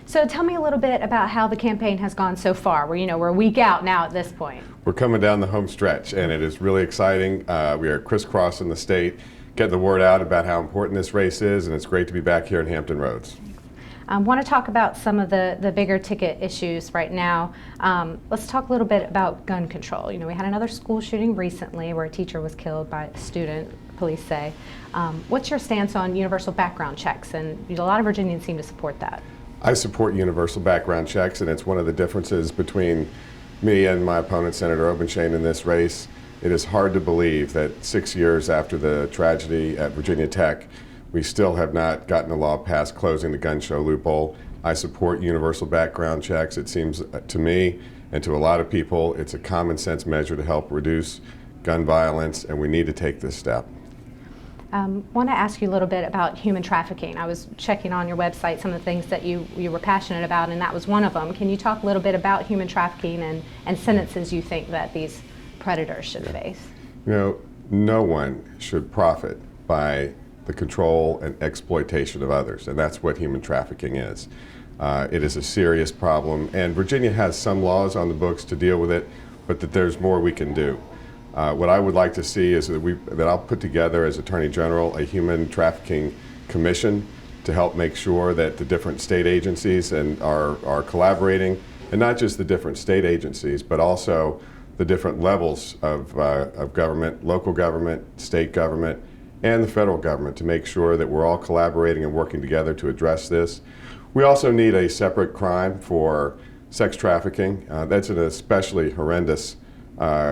So tell me a little bit about how the campaign has gone so far. We're a week out now at this point. We're coming down the home stretch, and it is really exciting. We are crisscrossing the state, getting the word out about how important this race is, and it's great to be back here in Hampton Roads. I want to talk about some of the bigger ticket issues right now. Let's talk a little bit about gun control. We had another school shooting recently where a teacher was killed by a student, police say. What's your stance on universal background checks? And a lot of Virginians seem to support that. I support universal background checks, and it's one of the differences between me and my opponent, Senator Obamacare, in this race. It is hard to believe that 6 years after the tragedy at Virginia Tech, we still have not gotten a law passed closing the gun show loophole. I support universal background checks. It seems to me and to a lot of people, it's a common sense measure to help reduce gun violence, and we need to take this step. I want to ask you a little bit about human trafficking. I was checking on your website some of the things that you were passionate about, and that was one of them. Can you talk a little bit about human trafficking and sentences you think that these predators should face? No one should profit by the control and exploitation of others, and that's what human trafficking is. It is a serious problem, and Virginia has some laws on the books to deal with it, but that there's more we can do. What I would like to see is that I'll put together as Attorney General a human trafficking commission to help make sure that the different state agencies are collaborating, and not just the different state agencies, but also the different levels of government, local government, state government, and the federal government, to make sure that we're all collaborating and working together to address this. We also need a separate crime for sex trafficking. That's an especially horrendous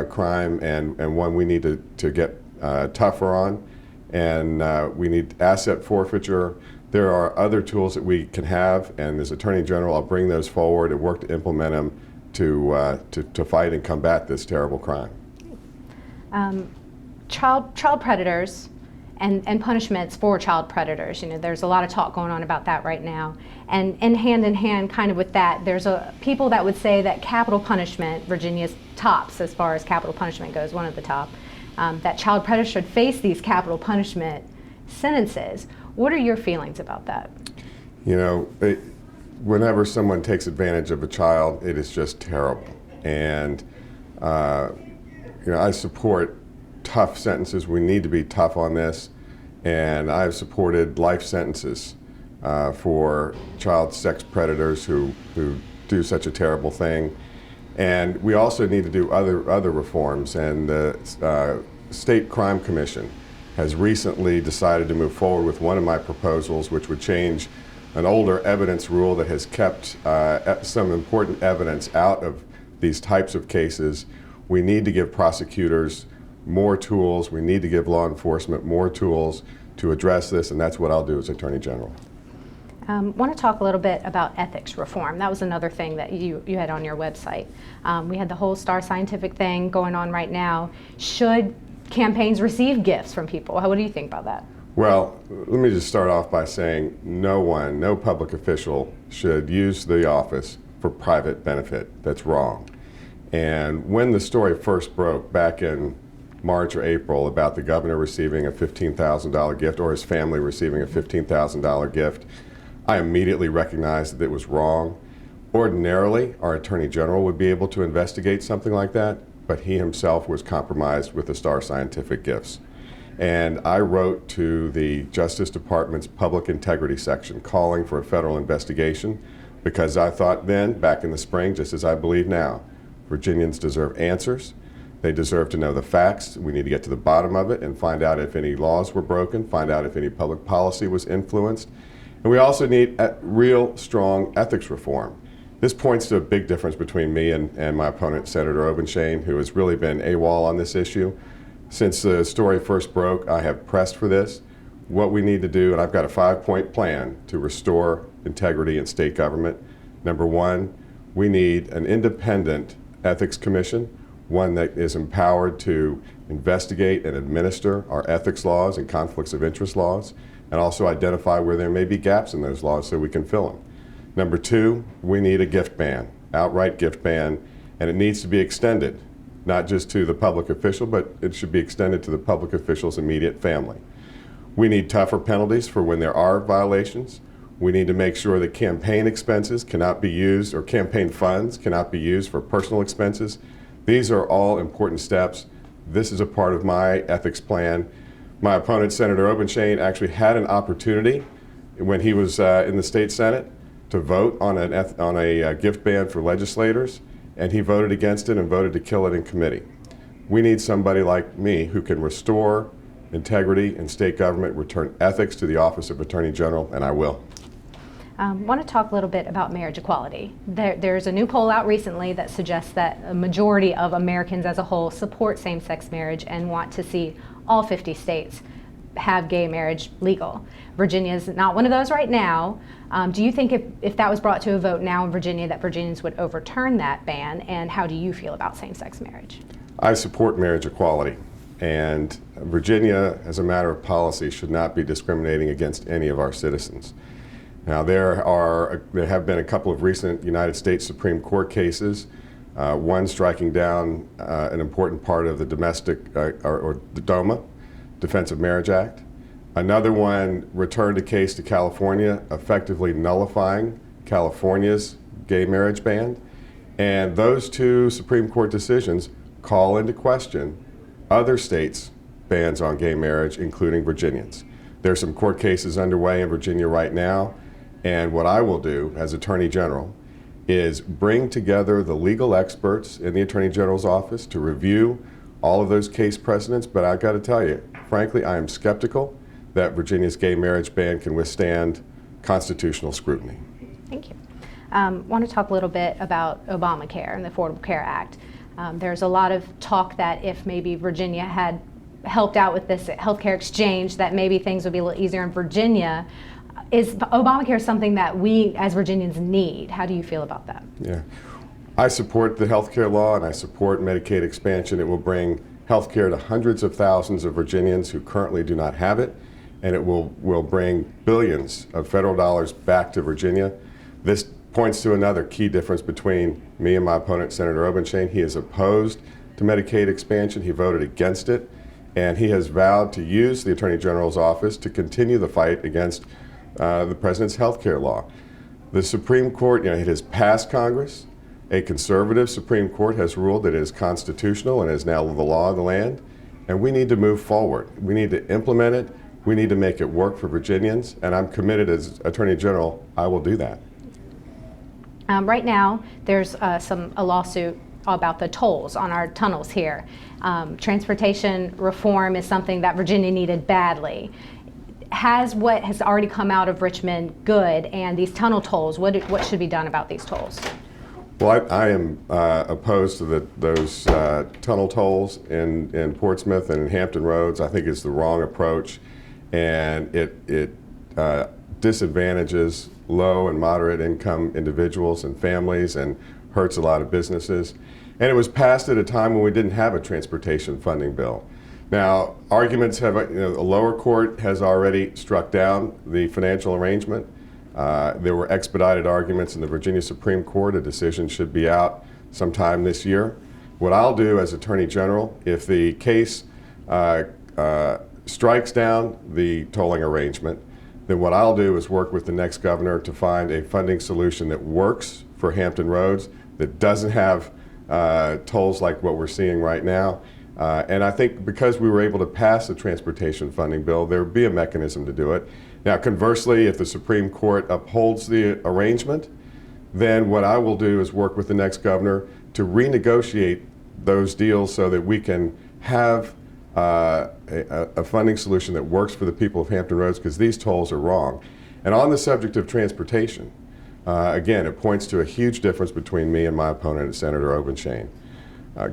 crime, and one we need to get tougher on. And we need asset forfeiture. There are other tools that we can have, and as Attorney General, I'll bring those forward and work to implement them to fight and combat this terrible crime. Child predators and punishments for child predators. There's a lot of talk going on about that right now. And hand in hand kind of with that, there's people that would say that capital punishment, Virginia's tops as far as capital punishment goes, one of the top, that child predators should face these capital punishment sentences. What are your feelings about that? Whenever someone takes advantage of a child, it is just terrible. And I support tough sentences. We need to be tough on this, and I've supported life sentences for child sex predators who do such a terrible thing. And we also need to do other reforms, and the State Crime Commission has recently decided to move forward with one of my proposals, which would change an older evidence rule that has kept some important evidence out of these types of cases. We need to give prosecutors more tools. We need to give law enforcement more tools to address this, and that's what I'll do as Attorney General. Want to talk a little bit about ethics reform. That was another thing that you had on your website. We had the whole Star Scientific thing going on right now. Should campaigns receive gifts from people? What do you think about that? Well, let me just start off by saying no public official should use the office for private benefit. That's wrong. And when the story first broke back in March or April about the governor receiving a $15,000 gift, or his family receiving a $15,000 gift, I immediately recognized that it was wrong. Ordinarily, our Attorney General would be able to investigate something like that, but he himself was compromised with the Star Scientific gifts. And I wrote to the Justice Department's Public Integrity section calling for a federal investigation, because I thought then, back in the spring, just as I believe now, Virginians deserve answers. They deserve to know the facts. We need to get to the bottom of it and find out if any laws were broken, find out if any public policy was influenced. And we also need real strong ethics reform. This points to a big difference between me and my opponent, Senator Obamacare, who has really been AWOL on this issue. Since the story first broke, I have pressed for this. What we need to do, and I've got a 5-point plan to restore integrity in state government. Number one, we need an independent ethics commission, one that is empowered to investigate and administer our ethics laws and conflicts of interest laws, and also identify where there may be gaps in those laws so we can fill them. Number two, we need a gift ban, outright gift ban, and it needs to be extended, not just to the public official, but it should be extended to the public official's immediate family. We need tougher penalties for when there are violations. We need to make sure that campaign expenses cannot be used, or campaign funds cannot be used for personal expenses. These are all important steps. This is a part of my ethics plan. My opponent, Senator Obenshain, actually had an opportunity when he was in the state Senate to vote on a gift ban for legislators, and he voted against it and voted to kill it in committee. We need somebody like me who can restore integrity in state government, return ethics to the Office of Attorney General, and I will. I want to talk a little bit about marriage equality. There's a new poll out recently that suggests that a majority of Americans as a whole support same-sex marriage and want to see all 50 states have gay marriage legal. Virginia is not one of those right now. Do you think if that was brought to a vote now in Virginia that Virginians would overturn that ban, and how do you feel about same-sex marriage? I support marriage equality, and Virginia, as a matter of policy, should not be discriminating against any of our citizens. Now, there have been a couple of recent United States Supreme Court cases, one striking down an important part of the domestic, or the DOMA, Defense of Marriage Act. Another one returned a case to California, effectively nullifying California's gay marriage ban. And those two Supreme Court decisions call into question other states' bans on gay marriage, including Virginians. There's some court cases underway in Virginia right now. And what I will do as Attorney General is bring together the legal experts in the Attorney General's office to review all of those case precedents. But I've got to tell you, frankly, I am skeptical that Virginia's gay marriage ban can withstand constitutional scrutiny. Thank you. I want to talk a little bit about Obamacare and the Affordable Care Act. There's a lot of talk that if maybe Virginia had helped out with this healthcare exchange, that maybe things would be a little easier in Virginia. Is Obamacare something that we as Virginians need? How do you feel about that? Yeah, I support the health care law, and I support Medicaid expansion. It will bring health care to hundreds of thousands of Virginians who currently do not have it, and it will bring billions of federal dollars back to Virginia. This points to another key difference between me and my opponent, Senator Obenshain. He is opposed to Medicaid expansion. He voted against it, and he has vowed to use the Attorney General's office to continue the fight against the president's health care law. The Supreme Court, it has passed Congress. A conservative Supreme Court has ruled that it is constitutional and is now the law of the land. And we need to move forward. We need to implement it. We need to make it work for Virginians. And I'm committed as Attorney General, I will do that. Right now, there's a lawsuit about the tolls on our tunnels here. Transportation reform is something that Virginia needed badly. Has what has already come out of Richmond good, and these tunnel tolls, what should be done about these tolls? Well, I am opposed to those tunnel tolls in Portsmouth and in Hampton Roads. I think it's the wrong approach, and it disadvantages low and moderate income individuals and families and hurts a lot of businesses. And it was passed at a time when we didn't have a transportation funding bill. Now, arguments have, the lower court has already struck down the financial arrangement. There were expedited arguments in the Virginia Supreme Court. A decision should be out sometime this year. What I'll do as Attorney General, if the case strikes down the tolling arrangement, then what I'll do is work with the next governor to find a funding solution that works for Hampton Roads, that doesn't have tolls like what we're seeing right now. And I think because we were able to pass the transportation funding bill, there would be a mechanism to do it. Now, conversely, if the Supreme Court upholds the arrangement, then what I will do is work with the next governor to renegotiate those deals so that we can have a funding solution that works for the people of Hampton Roads, because these tolls are wrong. And on the subject of transportation, again, it points to a huge difference between me and my opponent, Senator Obenshain.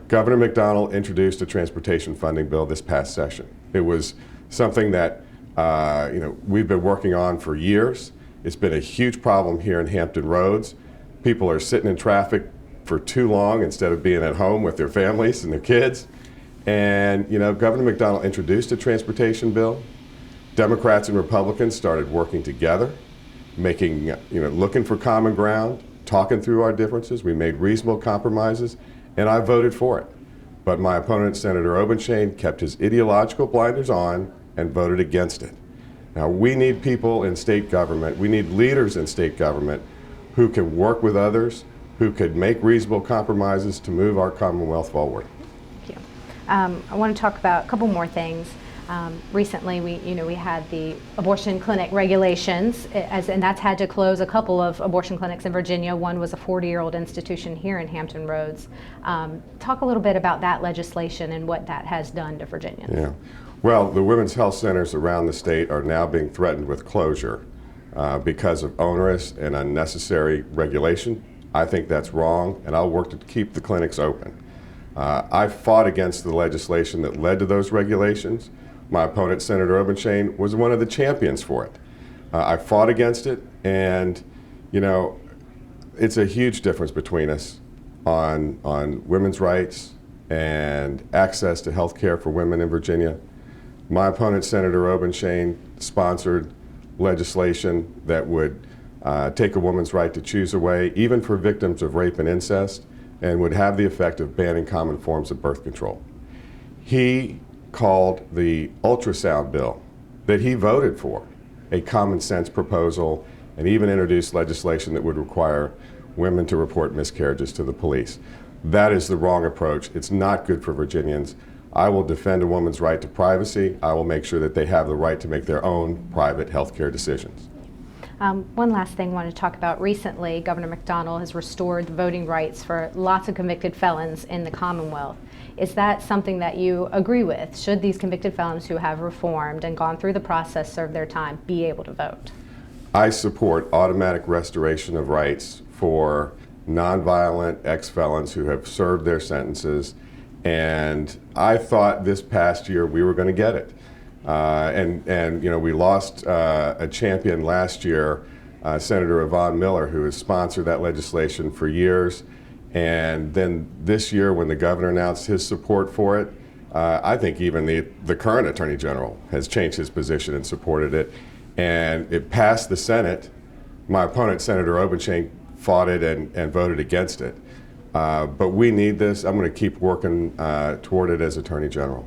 Governor McDonnell introduced a transportation funding bill this past session. It was something that we've been working on for years. It's been a huge problem here in Hampton Roads. People are sitting in traffic for too long instead of being at home with their families and their kids. And Governor McDonnell introduced a transportation bill. Democrats and Republicans started working together, looking for common ground, talking through our differences. We made reasonable compromises, and I voted for it. But my opponent, Senator Obenshain, kept his ideological blinders on and voted against it. Now, we need people in state government, we need leaders in state government who can work with others, who could make reasonable compromises to move our Commonwealth forward. Thank you. I want to talk about a couple more things. Recently, we had the abortion clinic regulations, and that's had to close a couple of abortion clinics in Virginia. One was a 40-year-old institution here in Hampton Roads. Talk a little bit about that legislation and what that has done to Virginians. Yeah. Well, the women's health centers around the state are now being threatened with closure because of onerous and unnecessary regulation. I think that's wrong, and I'll work to keep the clinics open. I fought against the legislation that led to those regulations. My opponent, Senator Obamacare, was one of the champions for it. I fought against it, and it's a huge difference between us on women's rights and access to health care for women in Virginia. My opponent, Senator Obamacare, sponsored legislation that would take a woman's right to choose away, even for victims of rape and incest, and would have the effect of banning common forms of birth control. He called the ultrasound bill that he voted for a common sense proposal, and even introduced legislation that would require women to report miscarriages to the police. That is the wrong approach. It's not good for Virginians. I will defend a woman's right to privacy. I will make sure that they have the right to make their own private health care decisions. One last thing I want to talk about. Recently, Governor McDonnell has restored voting rights for lots of convicted felons in the Commonwealth. Is that something that you agree with? Should these convicted felons who have reformed and gone through the process, serve their time, be able to vote? I support automatic restoration of rights for nonviolent ex-felons who have served their sentences, and I thought this past year we were going to get it. We lost a champion last year, Senator Yvonne Miller, who has sponsored that legislation for years. And then this year, when the governor announced his support for it, I think even the current Attorney General has changed his position and supported it. And it passed the Senate. My opponent, Senator Obamacare, fought it and voted against it. But we need this. I'm going to keep working toward it as Attorney General.